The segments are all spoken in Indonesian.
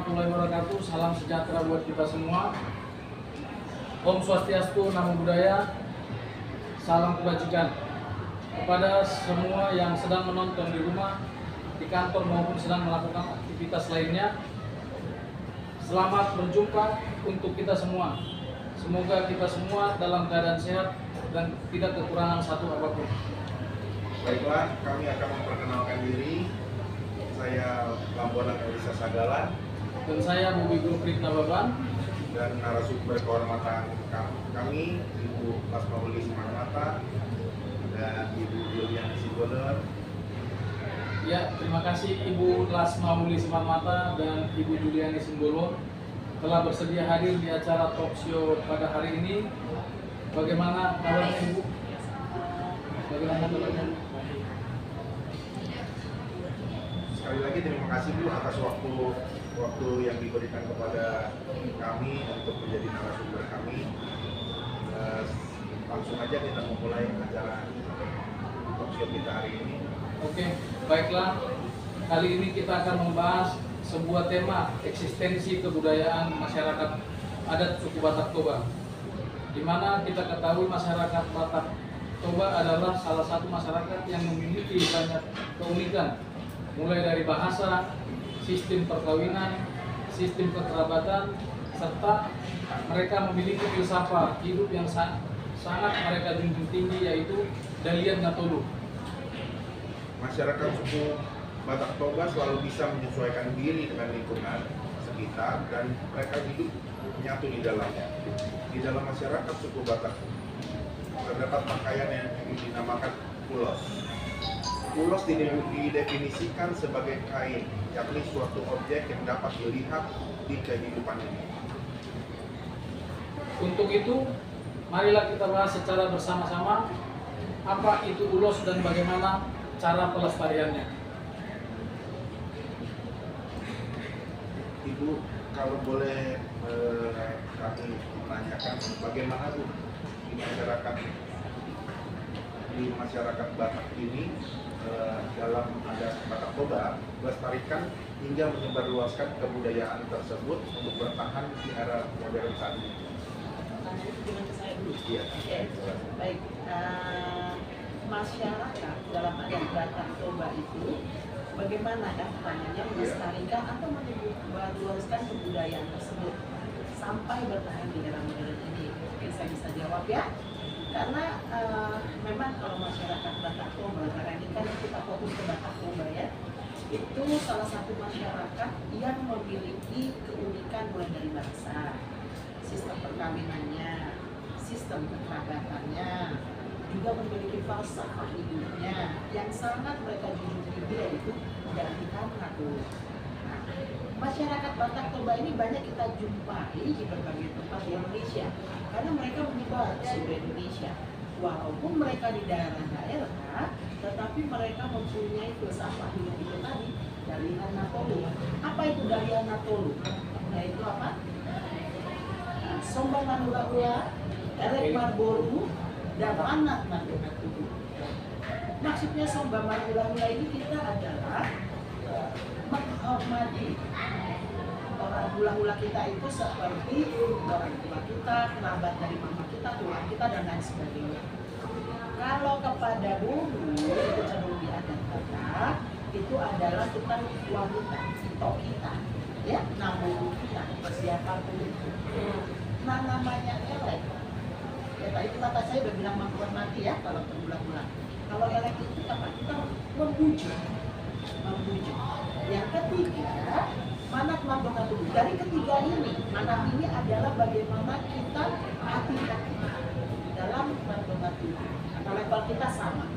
warahmatullahi wabarakatuh. Salam sejahtera buat kita semua. Om Swastiastu, Namo Buddhaya. Salam kebajikan kepada semua yang sedang menonton di rumah, di kantor maupun sedang melakukan aktivitas lainnya. Selamat berjumpa untuk kita semua. Semoga kita semua dalam keadaan sehat dan tidak kekurangan satu apapun. Baiklah, kami akan memperkenalkan diri. Saya Lambonan Elisa Sagala Dan saya Bobi Gulprit Nababan. dan narasumber kehormatan kami Ibu Lasmauli Simanmata dan Ibu Juliani Simbolon. Ya, terima kasih Ibu Lasmauli Simanmata dan Ibu Juliani Simbolon telah bersedia hadir di acara talk show pada hari ini. Bagaimana kabarnya Ibu? Bagaimana kabarnya? Sekali lagi terima kasih Bu atas waktu yang diberikan kepada kami untuk menjadi narasumber kami. Langsung aja kita memulai acara talk show kita hari ini. Oke, baiklah. Kali ini kita akan membahas sebuah tema eksistensi kebudayaan masyarakat adat suku Batak Toba. Di mana kita ketahui masyarakat Batak Toba adalah salah satu masyarakat yang memiliki banyak keunikan, mulai dari bahasa, sistem perkawinan, sistem kekerabatan, serta mereka memiliki filsafat hidup yang sangat mereka junjung tinggi, yaitu Dalian Natolu. Masyarakat suku Batak Toba selalu bisa menyesuaikan diri dengan lingkungan sekitar dan mereka hidup menyatu di dalamnya. Di dalam masyarakat suku Batak terdapat pakaian yang dinamakan ulos. Ulos didefinisikan sebagai kain, yakni suatu objek yang dapat dilihat di kehidupan ini. Untuk itu, marilah kita bahas secara bersama-sama apa itu ulos dan bagaimana cara pelestariannya. Ibu, kalau boleh kami menanyakan bagaimana Bu di masyarakat Batak ini dalam adat Batak Toba melestarikan hingga menyebarluaskan kebudayaan tersebut untuk bertahan di era modern saat ini. Dengan saya dulu. Iya. Baik. Masyarakat dalam adat Batak Toba itu bagaimana pertanyaannya melestarikan atau menyebarluaskan kebudayaan tersebut sampai bertahan di era modern ini? Mungkin saya bisa jawab ya. Karena memang kalau masyarakat Batak Toba, karena ini kan kita fokus ke Batak Toba ya, itu salah satu masyarakat yang memiliki keunikan mulai dari bahasa, sistem perkawinannya, sistem kekerabatannya, juga memiliki falsafah hidupnya yang sangat mereka junjung tinggi, yaitu Dalian Natolu. Masyarakat Batak Toba ini banyak kita jumpai di berbagai tempat di Indonesia karena mereka menyebar di seluruh Indonesia. Walaupun mereka di daerah-daerah, tetapi mereka mempunyai filsafat hidup itu tadi, Dalian Natolu. Apa itu Dalian Natolu? Yaitu apa? Sombang Manula-ula, Elek Marboru, dan Manat Natolu. Maksudnya Sombang Manula-ula ini kita adalah menghormati orang hula-hula kita itu seperti orang tua kita, kerabat dari mama kita, tulang kita, dan lain sebagainya. Kalau kepada buru, itu cenderung di adat Batak, itu adalah kita wanita, tok kita, ya, namun kita persiapan itu. Nah, namanya elek. Ya, tadi kata saya udah bilang menghormati ya, kalau berulang-ulang. Kalau elek itu apa? Kita membujuk. Yang ketiga, Manat Natolu. Dari ketiga ini, manat ini adalah bagaimana kita hati-hati dalam Natolu. Karena level kita sama.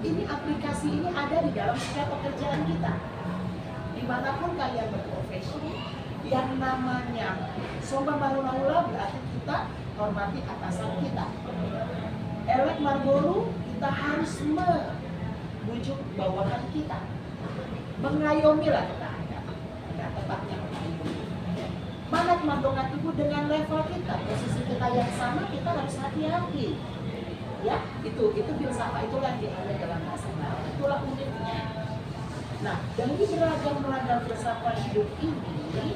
Ini aplikasi ini ada di dalam setiap pekerjaan kita. Dimanapun kalian berprofesi, yang namanya Sombang Manula berarti kita hormati atasan kita. Elek Marboru, kita harus membujuk bawahan kita. Mengayomi lah kita ada tepatnya mengayomi. Manat Natolu dengan level kita, posisi kita yang sama, kita harus hati-hati. Ya, itu filsafat itulah yang ada dalam bahasa Batak. Itulah uniknya. Nah, dari beragam filsafat hidup ini,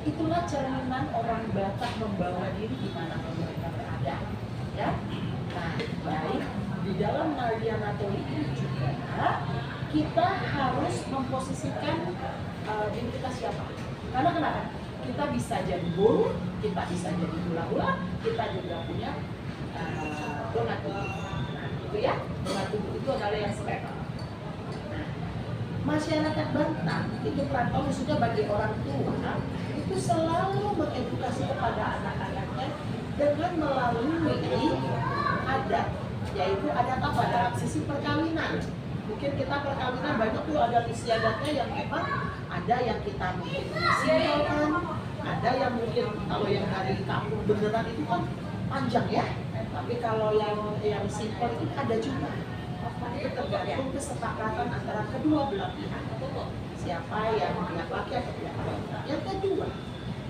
Itulah cerminan orang Batak membawa diri di mana mereka berada. Ya, nah baik di dalam Naldia Natoli ini juga kita harus memposisikan diri kita siapa. Karena kenapa? Kita bisa jadi buru, kita bisa jadi hula-hula, kita juga punya donat tubuh. Nah, itu ya, donat tubuh itu adalah yang spekal. Nah, masyarakat Banten itu perantau khususnya bagi orang tua itu selalu mengedukasi kepada anak-anaknya dengan melalui adat, yaitu adat apa? Dalam sisi perkawinan. Mungkin kita perkawinan banyak tuh adat istiadatnya yang memang ada yang kita mungkin simpelkan, ada yang mungkin kalau yang dari kampung beneran itu kan panjang ya, tapi kalau yang simpel itu ada juga. Itu tergantung kesepakatan antara kedua belah pihak, siapa yang pihak laki atau pihak perempuan. Yang kedua,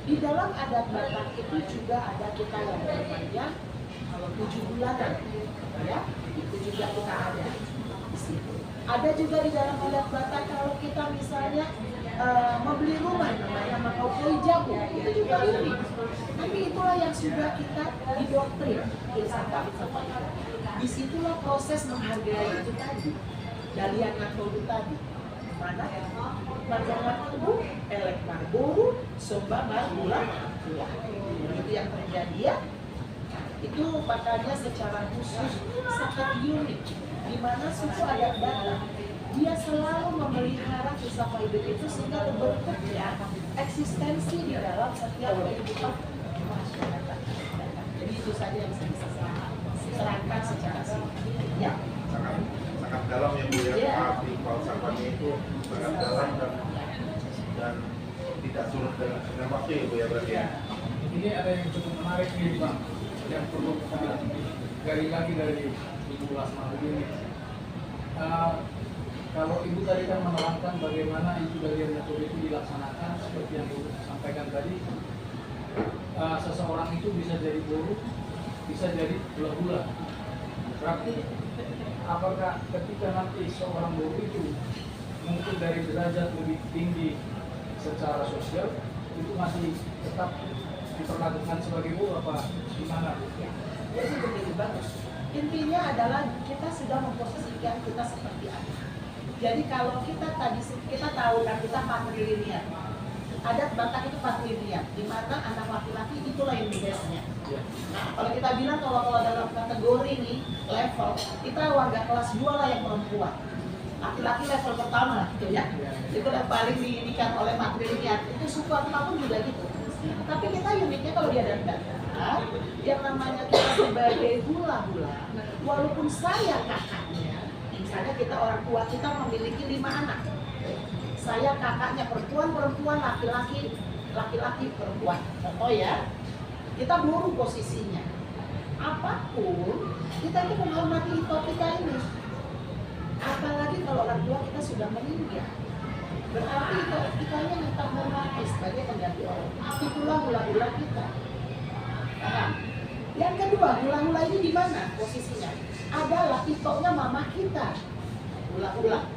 di dalam adat Batak itu juga ada kita yang namanya kalau 7 bulanan, ya itu juga kita ada di situ. Ada juga di dalam adat Batak kalau kita misalnya membeli rumah namanya Makaukoi Jabu, itu juga unik. Tapi itulah yang sudah kita didoktrin filsafat. Disitulah proses menghargai itu tadi, dalian nakolu tadi. Mana? Pandangan tubuh, elek marburu, somba marbula, itu yang terjadi ya. Itu makanya secara khusus sangat unik. Di mana suku adat Batak dia selalu memelihara filsafat hidup itu sehingga terbentuk ya eksistensi di dalam setiap kehidupan masyarakat. Jadi itu saja yang bisa saya terangkan secara singkat. Ya. Sangat dalam ya Bu ya, arti falsafahnya itu sangat dalam dan tidak surut dengan waktu ya Bu ya berarti ya. Ini ada yang cukup menarik nih Bang, yang perlu kita gali lagi dari Ibu Lasma begini. Kalau Ibu tadi kan menerangkan bagaimana Ibu dalian Natoli itu dilaksanakan seperti yang Ibu sampaikan tadi, seseorang itu bisa jadi buru, bisa jadi hula-hula. Berarti apakah ketika nanti seorang buru itu mungkin dari derajat lebih tinggi secara sosial itu masih tetap diperlakukan sebagai buru apa gimana? Ya, jadi begini bagus. Intinya adalah kita sudah memposisikan kita seperti apa. Jadi kalau kita tahu kan kita patrilinear. Adat Batak itu patrilinear, di mana anak laki-laki itulah yang biasanya. Nah, kalau kita bilang kalau dalam kategori nih level, kita warga kelas 2 lah yang perempuan. Laki-laki level pertama gitu ya. Itu yang paling diinikan oleh matrilinear. Itu suku apapun juga gitu. Tapi kita uniknya kalau di adat Batak, yang namanya kita sebagai hula-hula, walaupun saya kakaknya, misalnya kita orang tua kita memiliki 5 anak. Saya kakaknya perempuan, laki-laki, perempuan. Contoh ya, kita buru posisinya. Apapun, kita itu menghormati itu kita ini. Apalagi kalau orang tua kita sudah meninggal. Berarti itu kitanya minta hormati sebagai pengganti orang. Itulah hula-hula kita. Paham? Yang kedua, hula-hula ini di mana posisinya? Adalah itoknya mama kita. Hula-hula.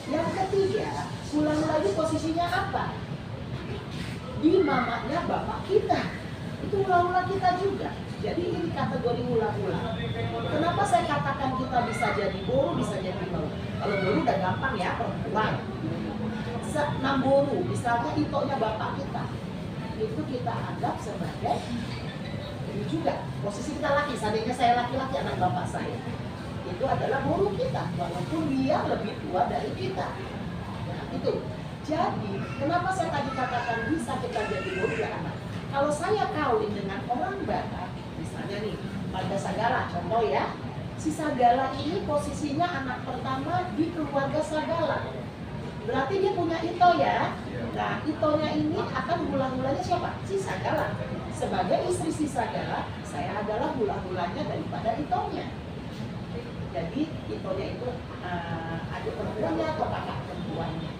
Yang ketiga, hula-hula ini posisinya apa? Di mamanya bapak kita. Itu hula-hula kita juga. Jadi ini kategori hula-hula. Kenapa saya katakan kita bisa jadi buru, bisa jadi buru? Kalau buru udah gampang ya, perempuan. Namburu, misalnya itoknya bapak kita. Itu kita anggap sebagai ini juga. Posisi kita laki, seandainya saya laki-laki, anak bapak saya. Itu adalah buru kita, walaupun dia lebih tua dari kita. Nah, itu. Jadi, kenapa saya tadi katakan bisa kita jadi buru ya anak? Kalau saya kawin dengan orang Batak, misalnya nih, pada Sagala, contoh ya, si Sagala ini posisinya anak pertama di keluarga Sagala. Berarti dia punya ito ya. Nah, itonya ini akan hula-hulanya siapa? Si Sagala. Sebagai istri si Sagala, saya adalah hula-hulanya daripada itonya. Jadi itonya itu adik perempuannya atau kakak perempuannya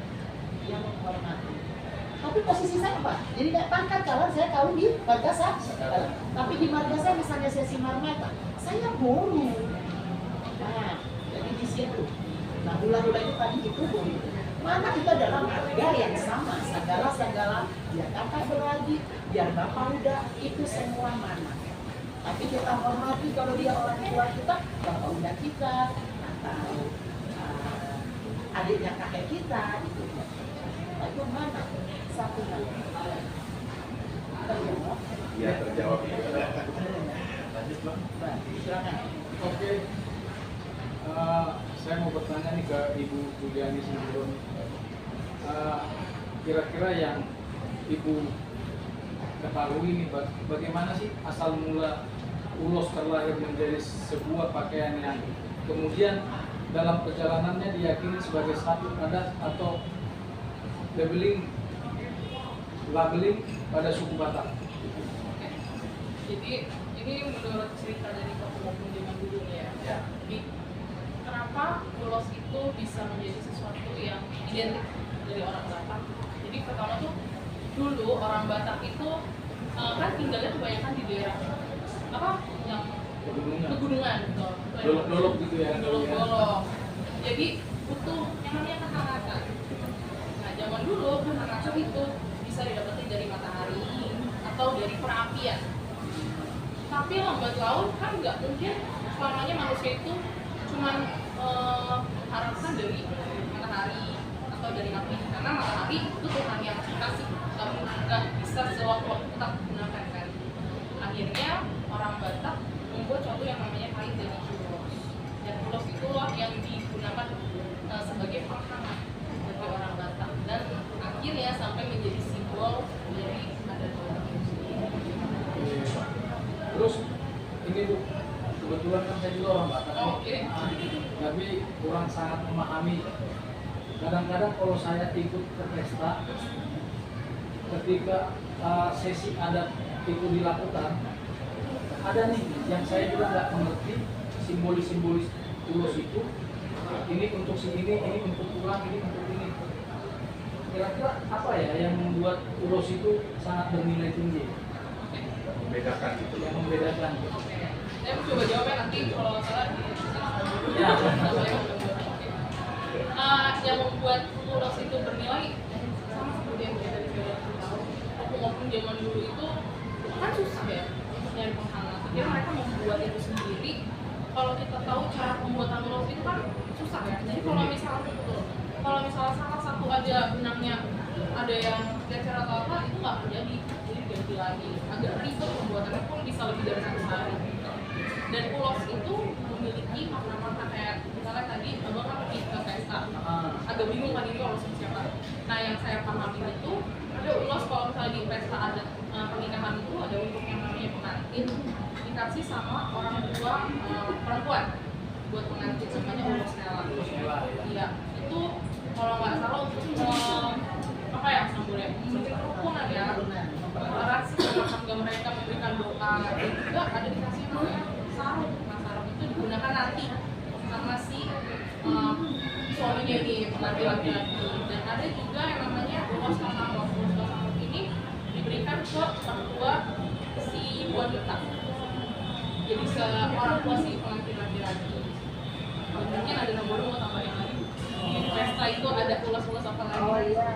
yang menghormati. Tapi posisi saya apa? Jadi kayak pangkat kalau saya kawin di marga Sagala. Tapi di marga saya misalnya saya Simarmata, saya buru. Nah, jadi di situ. Nah, hula-hula itu tadi itu buru. Mana kita dalam harga yang sama, segala biar kakak berlagi, biar bapak udah, itu semua mana. Tapi kita hormati kalau dia orang tua kita, bapak udah kita, atau adiknya kakek kita, itu. Itu mana? Satu lagi. Terjawab? Ya terjawab. Lanjut Bang. Silakan. Oke. Saya mau bertanya nih ke Ibu Juliani Simbolon. Kira-kira yang Ibu ketahui nih, bagaimana sih asal mula ulos terlahir menjadi sebuah pakaian yang kemudian dalam perjalanannya diyakini sebagai satu adat atau labeling pada suku Batak. Jadi ini menurut cerita dari kampung zaman dulu ya. Jadi kenapa ulos itu bisa menjadi sesuatu yang identik dari orang Batak? Jadi pertama tuh dulu orang Batak itu kan tinggalnya kebanyakan di daerah apa yang pegunungan gitu. Dolok gitu ya. Dolok. Jadi butuh yang namanya kehangatan. Nah zaman dulu kehangatan itu bisa didapati dari matahari atau dari perapian. Tapi lambat laun kan nggak mungkin selamanya manusia itu cuman harapkan dari matahari atau dari api, karena matahari itu Tuhan yang kasih, nggak bisa sewaktu-waktu kita gunakan kan. Akhirnya orang Batak membuat suatu yang namanya kain dari ulos, dan ulos itulah yang digunakan sebagai penghangat bagi orang Batak, dan akhirnya sampai menjadi simbol dari adat orang itu sendiri. Terus ini Bu, kebetulan kan saya juga orang Batak. Oke. Tapi kurang sangat memahami. Kadang-kadang kalau saya ikut ke pesta, ketika sesi adat itu dilakukan, ada nih yang saya juga nggak mengerti simbolis ulos itu. Ini untuk si ini untuk tulang, ini untuk ini. Kira-kira apa ya yang membuat ulos itu sangat bernilai tinggi? Membedakan gitu. Yang membedakan. Oke. Saya coba jawabnya nanti kalau salah Ya. Yang membuat ulos itu bernilai sama seperti yang kita tadi tahu. Waktu zaman dulu itu kan susah ya untuk nyari penghangat. Akhirnya mereka membuat itu sendiri. Kalau kita tahu cara pembuatan ulos itu kan susah ya. Jadi kalau misalnya salah satu aja benangnya ada yang cecer atau apa, itu nggak terjadi. Jadi diganti lagi. Agak ribet pembuatannya pun bisa lebih dari 1 hari. Dan ulos itu memiliki makna-makna kayak misalnya tadi abang kan pergi ke pesta, agak bingung kan ini ulos siapa. Nah yang saya pahami itu ada ulos kalau misalnya di pesta ada pernikahan itu ada untuk yang namanya pengantin dikasih sama orang tua perempuan buat pengantin, namanya ulos nela. Iya itu kalau nggak salah untuk apa ya sambulnya memberi kerukunan ya, deklarasi rumah tangga mereka, memberikan doa, dan juga ada dikasih namanya sarung. Nah sarung itu digunakan nanti sama si suaminya ini, pengantin laki-laki. Dan ada juga yang namanya ulos kasangkot. Ulos kasangkot ini diberikan ke orang tua si wanita, jadi orang tua si pengantin laki-laki. Mungkin ada nomor mau tambahin lagi di pesta itu ada ulas-ulas apa lagi? Oh iya,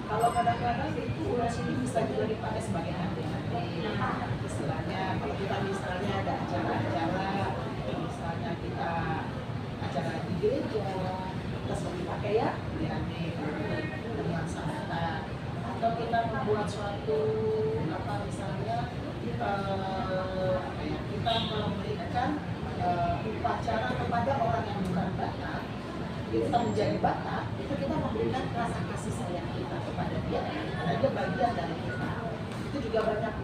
kalau kadang-kadang itu ulas ini bisa juga dipakai sebagai hati-hati. Istilahnya, kalau kita misalnya ada acara-acara, misalnya kita acara di gereja, kita sering dipakai ya, melaksanakan. Atau kita membuat suatu apa misalnya kita memberikan upacara kepada orang yang bukan Batak, kita menjadi Batak, itu kita memberikan rasa kasih sayang kita kepada dia, karena dia bagian dari kita. Itu juga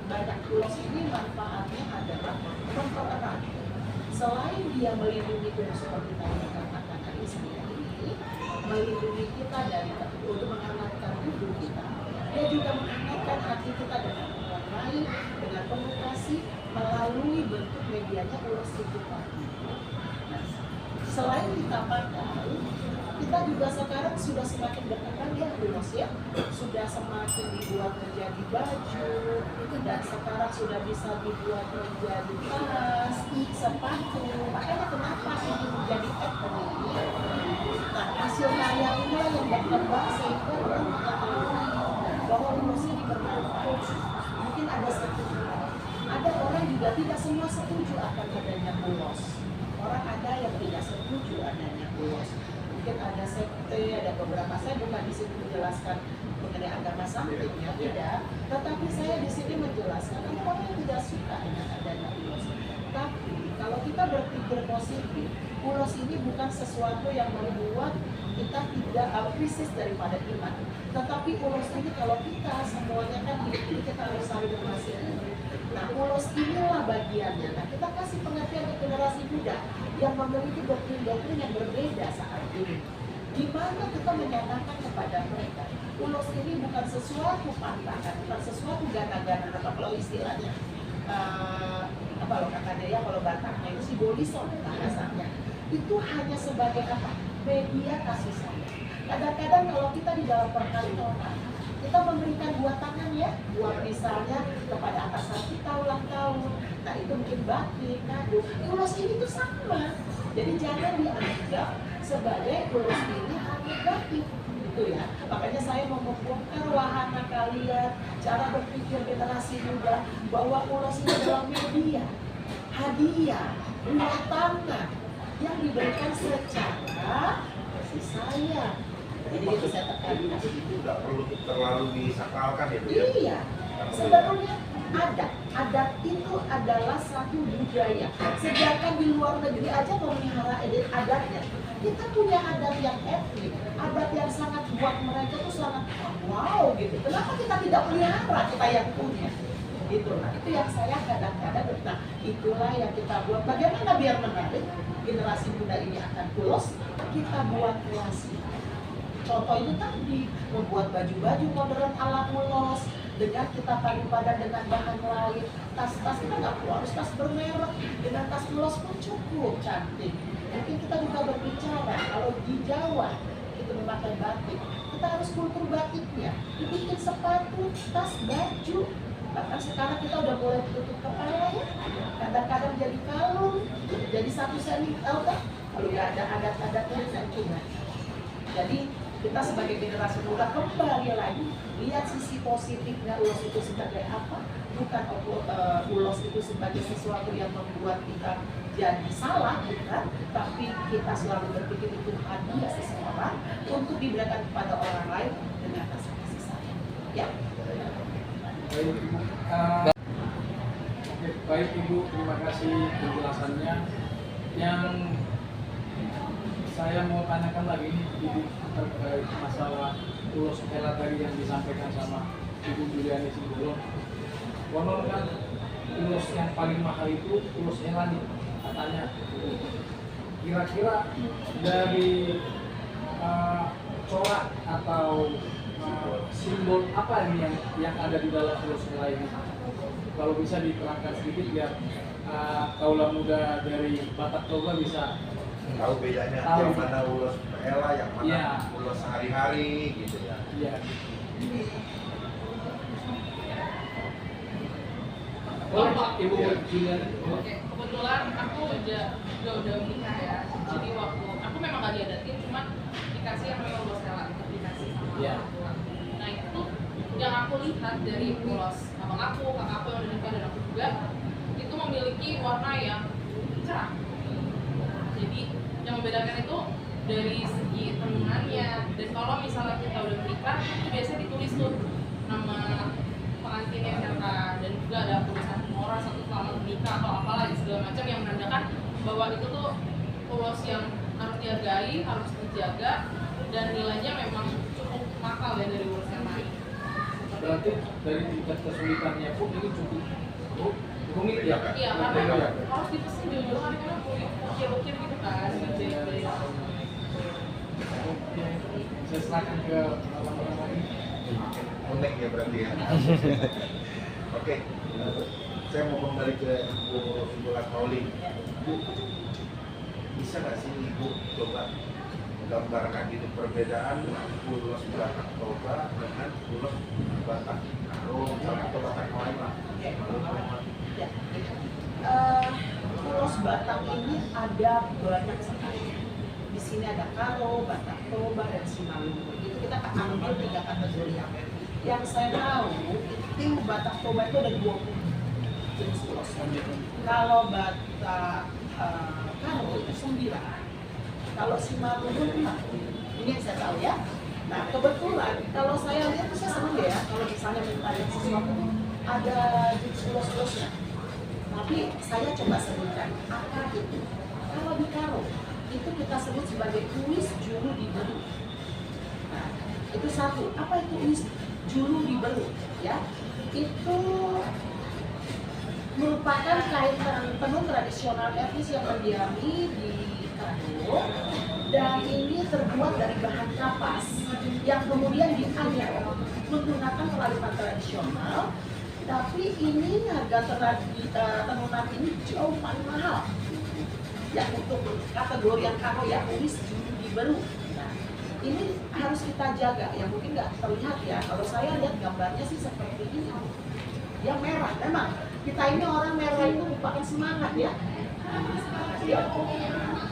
banyak ulos ini manfaatnya adalah mempererat. Selain dia melindungi kita seperti tadi katakan tadi sendiri, melindungi kita dari untuk menghangatkan tubuh kita, dia juga menghangatkan hati kita dengan orang lain, dengan penuh kasih melalui bentuk medianya ulos itu tadi. Nah, selain kita pakai, kita juga sekarang sudah semakin berkembang ya ulos ya, sudah semakin dibuat menjadi baju, dan sekarang sudah bisa dibuat menjadi tas, sepatu. Makanya kenapa ini menjadi happening? Nah, hasil karya inilah yang berkembang sehingga orang mengetahui bahwa ulos ini bermanfaat. Mungkin ada setuju, ada orang juga tidak semua setuju akan adanya ulos. Orang ada yang tidak setuju adanya ulos. Mungkin ada sekte, ada beberapa, saya bukan di sini menjelaskan mengenai agama samping ya, tidak. Tetapi saya di sini menjelaskan ada orang yang tidak suka dengan adanya ulos. Tapi kalau kita berpikir positif, ulos ini bukan sesuatu yang membuat kita tidak krisis daripada iman. Tetapi ulos ini kalau kita semuanya kan hidup ini kita harus saling mengasihi. Nah, ulos inilah bagiannya. Nah, kita kasih pengertian ke generasi muda yang memiliki doktrin-doktrin yang berbeda saat ini. Di mana kita menyatakan kepada mereka, ulos ini bukan sesuatu pantangan, bukan sesuatu gana-gana, atau kalau istilahnya apa lo kata dia, kalau Bataknya itu simbolisme bahasanya. Itu hanya sebagai apa? Media kasih sayang. Kadang-kadang kalau kita di dalam perkantoran, kita memberikan buat tangan ya, buat misalnya kepada atasan kita ulang tahun. Nah itu mungkin batik, kado. Ulos ini tuh sama. Jadi jangan dianggap sebagai ulos ini hal negatif. Gitu ya. Makanya saya mau membongkar wahana kalian, cara berpikir generasi muda bahwa ulos ini adalah media, hadiah, buat tangan yang diberikan secara kasih sayang. Jadi itu saya tekankan. Itu tidak perlu terlalu disakralkan ya Bu ya? Iya, sebenarnya adat itu adalah satu budaya. Sedangkan di luar negeri aja memelihara adatnya. Kita punya adat yang etnik, adat yang sangat buat mereka itu sangat wow gitu. Kenapa kita tidak pelihara, kita yang punya? Gitu. Nah, itu yang saya kadang-kadang, nah itulah yang kita buat. Bagaimana biar menarik generasi muda ini akan ulos? Kita buat kreasi. Contoh itu tadi, membuat baju-baju modern ala ulos, dengan kita paling padan dengan bahan lain. Tas-tas kita nggak perlu harus tas bermerek, dengan tas ulos pun cukup cantik. Mungkin kita juga berbicara, kalau di Jawa itu memakai batik, kita harus kultur batiknya, dibikin sepatu, tas, baju. Bahkan sekarang kita udah boleh tutup kepala ya, kadang-kadang jadi kalung, jadi satu seni kan? Kalau nggak ada adat-adatnya saya cuma. Jadi kita sebagai generasi muda kembali lagi lihat sisi positifnya ulos itu sebagai apa, bukan ulos itu sebagai sesuatu yang membuat kita jadi salah, bukan, tapi kita selalu berpikir itu hadiah seseorang untuk diberikan kepada orang lain dengan rasa kasih sayang. Ya. Baik Ibu. Baik Ibu, terima kasih penjelasannya. Yang saya mau tanyakan lagi ini terkait masalah ulos hela tadi yang disampaikan sama Ibu Juliani sebelum. Konon kan ulos yang paling mahal itu ulos hela nih katanya. Kira-kira dari corak atau simbol apa ini yang ada di dalam ulos hela ini? Kalau bisa diterangkan sedikit biar kaula muda dari Batak Toba bisa tahu bedanya, tahu. yang mana ulos hela, yang mana Ya. ulos sehari-hari gitu ya. Iya. Boleh Ibu Juliani? Oke, kebetulan aku udah menikah ya. Jadi waktu aku memang gak diadatin, cuman dikasih yang namanya ulos hela, dikasih sama Iya. orang tua. Nah itu yang aku lihat dari ulos abang aku, kakak aku yang udah nikah dan aku juga, itu memiliki warna yang cerah. Jadi yang membedakan itu dari segi tenunannya. Dan kalau misalnya kita udah menikah, itu biasanya ditulis tuh nama pengantinnya siapa, dan juga ada tulisan orang satu selamat menikah atau apalah segala macam yang menandakan bahwa itu tuh ulos yang harus dihargai, harus dijaga, dan nilainya memang cukup mahal ya dari ulos yang lain. Berarti dari tingkat kesulitannya pun ini cukup rumit ya? Iya, karena harus dipesan jauh-jauh hari karena ukir-ukir gitu kan. Oke, saya serahkan ke teman-teman lagi. Unik ya berarti ya. Oke, saya mau kembali ke Ibu Latmauli. Bu, bisa nggak sih Ibu coba gambarkan gitu perbedaan ulos Batak Toba dengan ulos Batak Karo atau Batak lain lah. Ya. Ulos Batak ini ada banyak sekali. Di sini ada Karo, Batak Toba dan Simalungun. Itu kita ambil 3 kategori. Yang saya tahu itu Batak Toba itu ada 20 jenis ulos. Kalau Batak Karo itu 9. Kalau Simalungun 4. Ini yang saya tahu ya. Nah kebetulan kalau saya lihat saya senang ya kalau misalnya minta sesuatu ada jenis ulos-ulosnya. Tapi saya coba sebutkan apa itu. Kalau di Karo itu kita sebut sebagai uis juru diberu. Nah, itu satu. Apa itu uis juru diberu? Ya, itu merupakan kain tenun tradisional etnis yang berdiami di Karo, dan ini terbuat dari bahan kapas yang kemudian dianyam menggunakan peralatan tradisional. Tapi ini harga tenunan ini jauh paling mahal. Yang untuk kategori yang Karo ya, uis juru diberu. Nah, ini harus kita jaga. Yang mungkin nggak terlihat ya. Kalau saya lihat gambarnya sih seperti ini. Yang merah, memang kita ini orang merah itu merupakan semangat ya. Ya.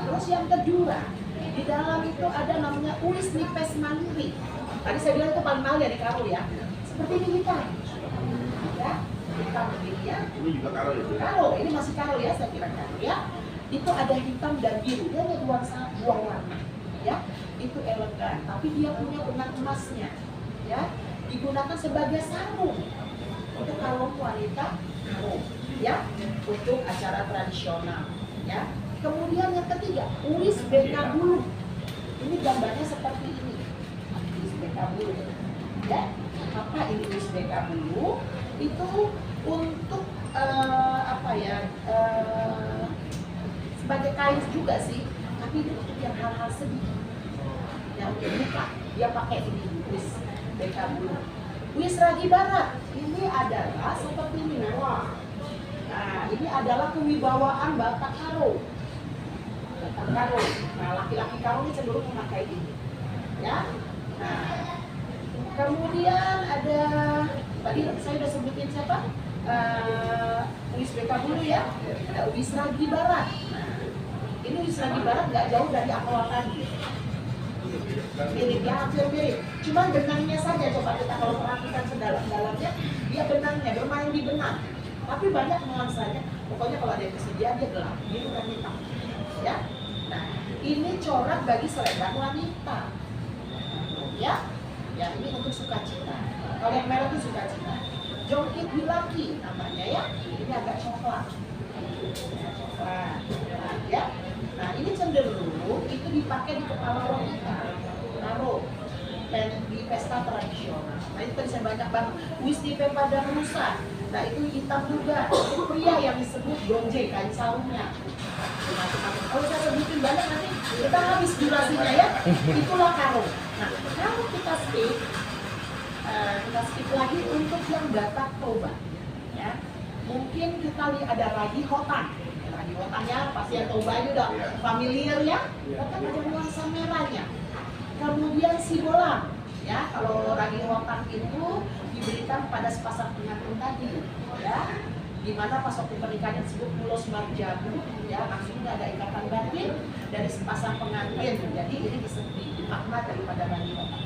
Terus yang kedua, di dalam itu ada namanya uis nipes mandiri. Tadi saya bilang itu paling mahal ya di Karo ya. Seperti ini kita. Ya, kita begini ya. Ini juga Karo ya? Karo, ini masih Karo ya, saya kira Karo ya. Itu ada hitam dan biru, dia ada dua warna, ya. Itu elegan, tapi dia punya benang emasnya, ya. Digunakan sebagai sarung untuk kaum wanita, ya, untuk acara tradisional, ya. Kemudian yang ketiga, uis beka bulu. Ini gambarnya seperti ini, uis beka bulu, ya. Apa ini uis beka bulu? Itu untuk sebagai kain juga sih, tapi itu untuk yang hal-hal sedih, yang buka dia pakai ini uis beka bulu. Uis ragi barat ini adalah seperti ini. Nah, ini adalah kewibawaan Batak Karo. Batak Karo. Nah, laki-laki Karo ini cenderung memakai ini, ya. Nah, kemudian ada tadi saya udah sebutin siapa? Uis beka bulu ya. Ada uis ragi barat. Ini uis ragi barat nggak jauh dari akwa tadi. Mirip ya, hampir mirip. Cuma benangnya saja, coba kita kalau perhatikan sedalam-dalamnya, dia benangnya bermain di benang. Tapi banyak nuansanya. Pokoknya kalau ada yang kesedia dia gelap, biru dan hitam. Ya. Nah, ini corak bagi selendang wanita. Ya. Ya, ini untuk sukacita. Kalau yang merah itu sukacita. Jongkit bilaki namanya ya. Ini agak coklat. Coklat. Ya. Nah, ini cenderung itu dipakai di kepala wanita. Taruh di pesta tradisional. Nah, itu tadi saya banyak banget. Uis tipe pada rusa. Nah, itu hitam juga. Itu pria yang disebut gonje, kain sarungnya. Kalau saya sebutin banyak nanti kita habis durasinya ya. Itulah Karo. Nah, kalau kita skip lagi untuk yang Batak Toba. Ya. Mungkin kita lihat ada ragi hotan. Ragi hotannya pasti yang Toba ini udah familiar ya. Bahkan ada nuansa merahnya. Kemudian sibolang. Ya, kalau ragi hotan itu diberikan pada sepasang pengantin tadi, ya, di mana pas waktu pernikahan disebut mulos marjabu, ya, langsung ada ikatan batin dari sepasang pengantin. Jadi ini dimakna daripada ragi hotan.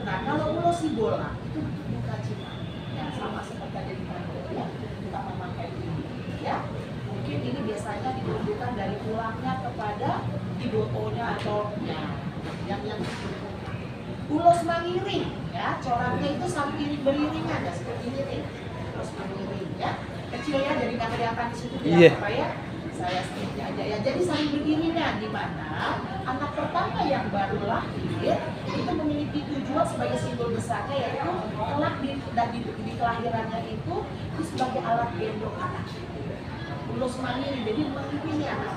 Nah, kalau mulos sibolang itu buka cina, ya, sama seperti ada di Karo, ya, kita memakai ini, ya. Mungkin ini biasanya ditunjukkan dari tulangnya kepada ibotonya atau ya, yang ulos mangiring, ya, coraknya itu samping beriringan ya, seperti ini, ulos mangiring, ya, kecil ya, jadi nggak kelihatan di situ apa ya, saya sedikit aja ya, jadi saling beriringan di mana anak pertama yang baru lahir itu memiliki tujuan sebagai simbol besarnya yaitu kelak di kelahirannya itu sebagai alat gendong anak, ulos mangiring, jadi mengiringi anak.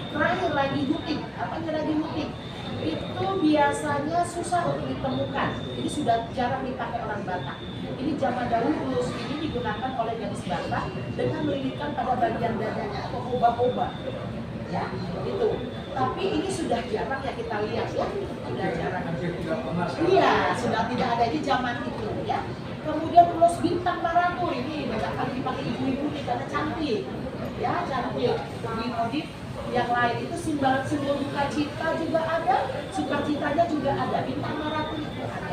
Terakhir lagi guting, apa yang lagi guting? Itu biasanya susah untuk ditemukan. Ini sudah jarang dipakai orang Batak. Ini zaman dahulu ulus ini digunakan oleh gadis Batak dengan melilitkan pada bagian dadanya atau oba-oba. Ya, itu. Tapi ini sudah jarang ya kita lihat ya. Sudah jarang. Iya, sudah tidak ada di zaman itu ya. Kemudian ulus bintang maratur ini banyak kali dipakai ibu-ibu karena cantik. Ya, cantik. Modif yang lain itu simbol duka cita juga ada, sukacitanya juga ada, bintang merah itu ada.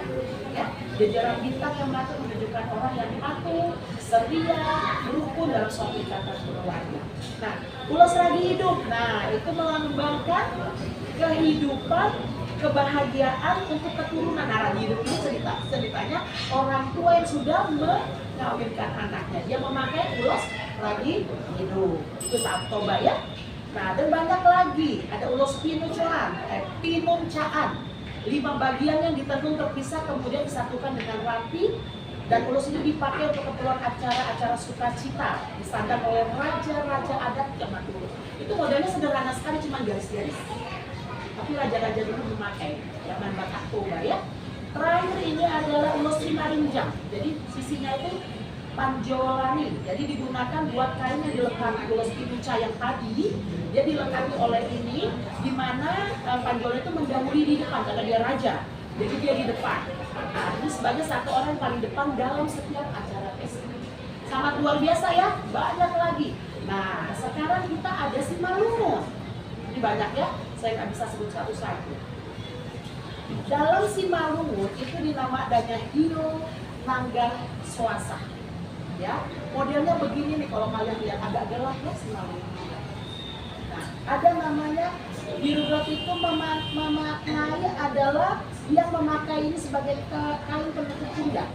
Ya, jajaran bintang yang mengatur menunjukkan orang yang patuh, setia, rukun dalam suatu ikatan keluarga. Nah, ulos ragi hidup, nah itu melambangkan kehidupan, kebahagiaan untuk keturunan. Nah, ragi hidup ini ceritanya orang tua yang sudah mengawinkan anaknya, dia memakai ulos ragi hidup. Itu saat toba ya. Nah, dan banyak lagi, ada ulos pinuncaan. 5 bagian yang ditenun terpisah kemudian disatukan dengan rapi, dan ulos ini dipakai untuk keperluan acara-acara sukacita disandang oleh raja-raja adat zaman dulu. Itu modelnya sederhana sekali, cuma garis-garis. Tapi raja-raja dulu memakai zaman Batak Toba ya. Terakhir ini adalah ulos Rimarinjang. Jadi sisinya itu panjolani, jadi digunakan buat kain yang dilengkapi ulos pinuca yang tadi, dia dilengkapi oleh ini, di mana panjolan itu mendahului di depan karena dia raja, jadi dia di depan. Nah, ini sebagai satu orang yang paling depan dalam setiap acara pesta. Sangat luar biasa ya, banyak lagi. Nah, sekarang kita ada Simalungun. Ini banyak ya, saya nggak bisa sebut satu-satu. Dalam Simalungun itu dinamakannya Hio Nanggar Swasa. Ya, modelnya begini nih kalau kalian lihat, agak gelap ya Simalungun. Nah, ada namanya birugrat itu memaknai adalah yang memakai ini sebagai kain penutup pundak.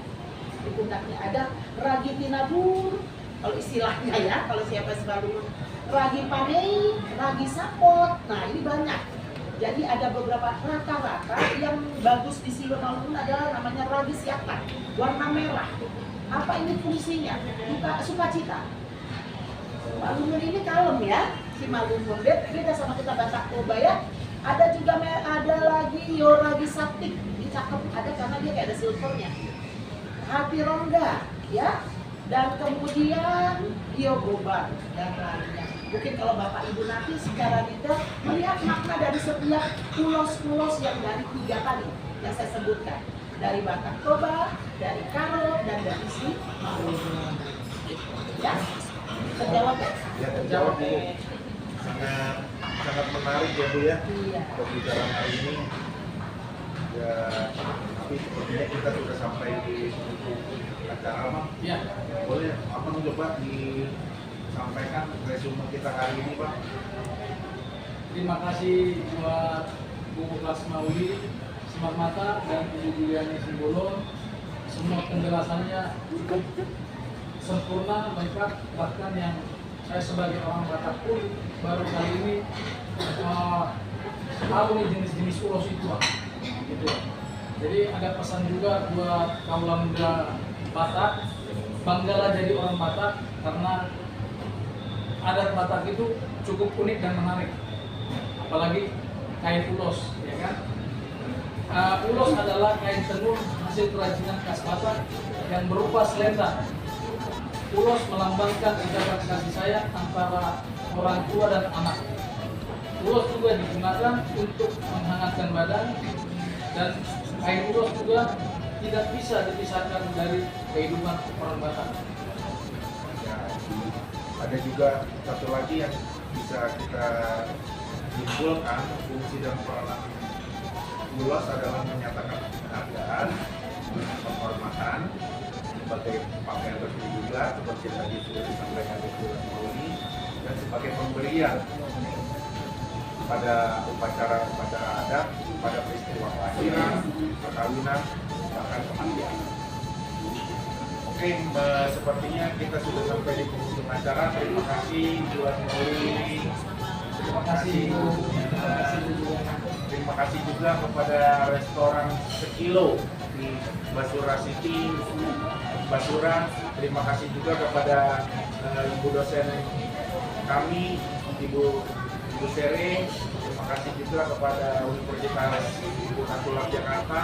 Di pundaknya ada ragi tinabur, kalau istilahnya ya, kalau siapa Simalungun, ragi panei, ragi sapot. Nah, ini banyak. Jadi ada beberapa rata-rata yang bagus di Simalungun adalah namanya ragi siatan, warna merah. Apa ini fungsinya? Sukacita. Simalungun ini kalem ya. Simalungun beda sama kita Batak Toba ya. Ada juga ada lagi Yoragi Saptik. Ini cakep, ada karena dia kayak ada silvernya. Hati Rongga ya. Dan kemudian Yogoban dan lainnya. Mungkin kalau Bapak Ibu nanti secara detail melihat makna dari setiap ulos-ulos yang dari 3 tadi yang saya sebutkan. Dari Batak Toba, dari Karo, dan dari Simalungun. Ya, terjawab ya? Ya, terjawab Bu. Sangat menarik ya Bu ya. Iya. Pembicaraan hari ini. Ya, tapi sepertinya kita sudah sampai di acara Bang. Ya, Boleh Abang coba disampaikan resume kita hari ini Bang. terima kasih buat Bu Plasmauli, Smart Mata, dan Ibu Juliani Simbolon. Semua penjelasannya cukup sempurna, lengkap, bahkan yang saya sebagai orang Batak pun baru kali ini tahu nih jenis-jenis ulos itu Pak. Gitu. Jadi ada pesan juga buat kaula muda Batak, banggalah jadi orang Batak karena adat Batak itu cukup unik dan menarik, apalagi kain ulos, ya kan? Ulos adalah kain tenun hasil kerajinan khas Batak yang berupa selendang. Ulos melambangkan ikatan kasih sayang antara orang tua dan anak. Ulos juga digunakan untuk menghangatkan badan, dan kain ulos juga tidak bisa dipisahkan dari kehidupan orang Batak. Ya, ada juga satu lagi yang bisa kita simpulkan, fungsi dan peranan ulos adalah menyatakan penghargaan, penghormatan sebagai pakaian resmi juga, seperti tadi sudah disampaikan di ini, dan sebagai pemberian pada upacara-upacara adat, pada peristiwa kelahiran, perkawinan, bahkan kematian. Oke, sepertinya kita sudah sampai di penghujung acara. Terima kasih buat Mauli. Terima kasih. Terima kasih juga kepada restoran Sekilo di Basura City, Basura. Terima kasih juga kepada ibu dosen kami, Ibu Sering. Terima kasih juga kepada Universitas Ibu Natulab Jakarta.